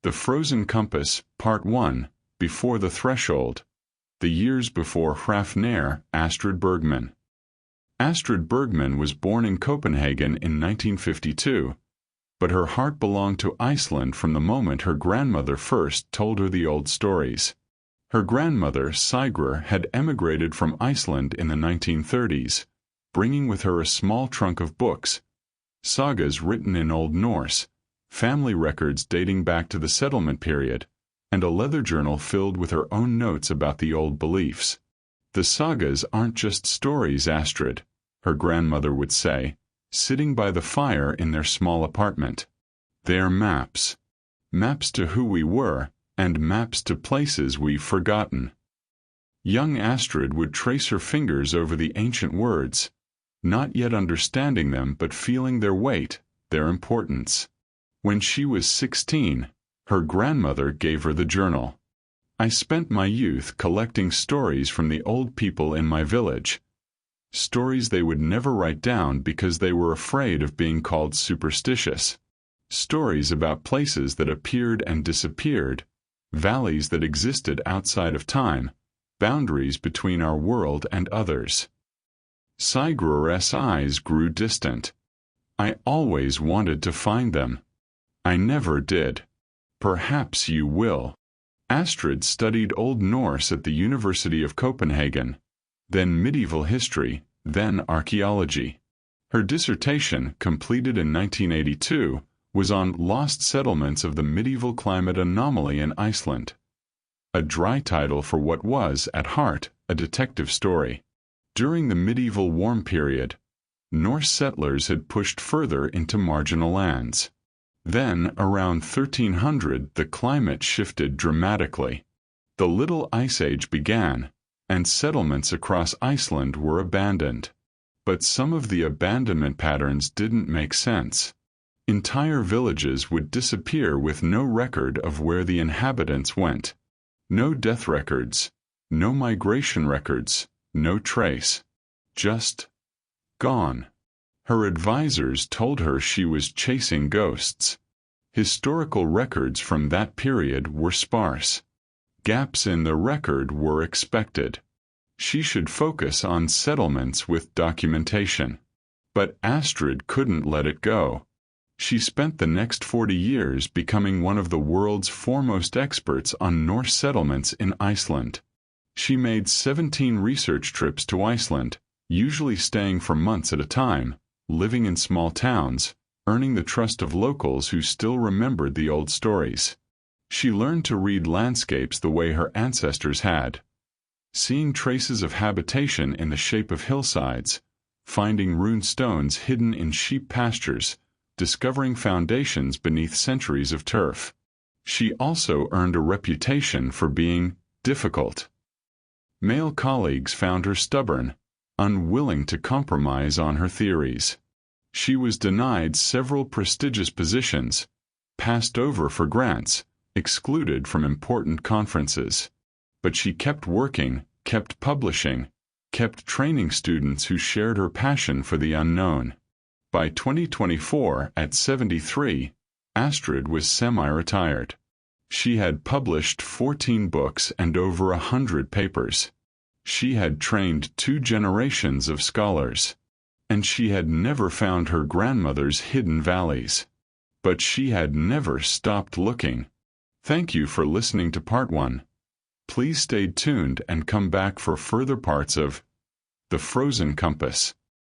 The Frozen Compass, Part 1, Before the Threshold. The Years Before Hrafnheiður, Astrid Bergmann. Astrid Bergmann was born in Copenhagen in 1952, but her heart belonged to Iceland from the moment her grandmother first told her the old stories. Her grandmother, Sigrid, had emigrated from Iceland in the 1930s, bringing with her a small trunk of books, sagas written in Old Norse, family records dating back to the settlement period, and a leather journal filled with her own notes about the old beliefs. "The sagas aren't just stories, Astrid," her grandmother would say, sitting by the fire in their small apartment. "They're maps. Maps to who we were, and maps to places we've forgotten." Young Astrid would trace her fingers over the ancient words, not yet understanding them but feeling their weight, their importance. When she was 16, her grandmother gave her the journal. "I spent my youth collecting stories from the old people in my village. Stories they would never write down because they were afraid of being called superstitious. Stories about places that appeared and disappeared, valleys that existed outside of time, boundaries between our world and others." Sigrid's eyes grew distant. "I always wanted to find them. I never did. Perhaps you will." Astrid studied Old Norse at the University of Copenhagen, then medieval history, then archaeology. Her dissertation, completed in 1982, was on lost settlements of the medieval climate anomaly in Iceland, a dry title for what was, at heart, a detective story. During the medieval warm period, Norse settlers had pushed further into marginal lands. Then, around 1300, the climate shifted dramatically. The Little Ice Age began, and settlements across Iceland were abandoned. But some of the abandonment patterns didn't make sense. Entire villages would disappear with no record of where the inhabitants went. No death records, no migration records, no trace. Just gone. Her advisors told her she was chasing ghosts. Historical records from that period were sparse. Gaps in the record were expected. She should focus on settlements with documentation. But Astrid couldn't let it go. She spent the next 40 years becoming one of the world's foremost experts on Norse settlements in Iceland. She made 17 research trips to Iceland, usually staying for months at a time, living in small towns, earning the trust of locals who still remembered the old stories. She learned to read landscapes the way her ancestors had, seeing traces of habitation in the shape of hillsides, finding rune stones hidden in sheep pastures, discovering foundations beneath centuries of turf. She also earned a reputation for being difficult. Male colleagues found her stubborn, unwilling to compromise on her theories. She was denied several prestigious positions, passed over for grants, excluded from important conferences. But she kept working, kept publishing, kept training students who shared her passion for the unknown. By 2024, at 73, Astrid was semi-retired. She had published 14 books and over 100 papers. She had trained 2 generations of scholars. And she had never found her grandmother's hidden valleys. But she had never stopped looking. Thank you for listening to Part 1. Please stay tuned and come back for further parts of The Frozen Compass.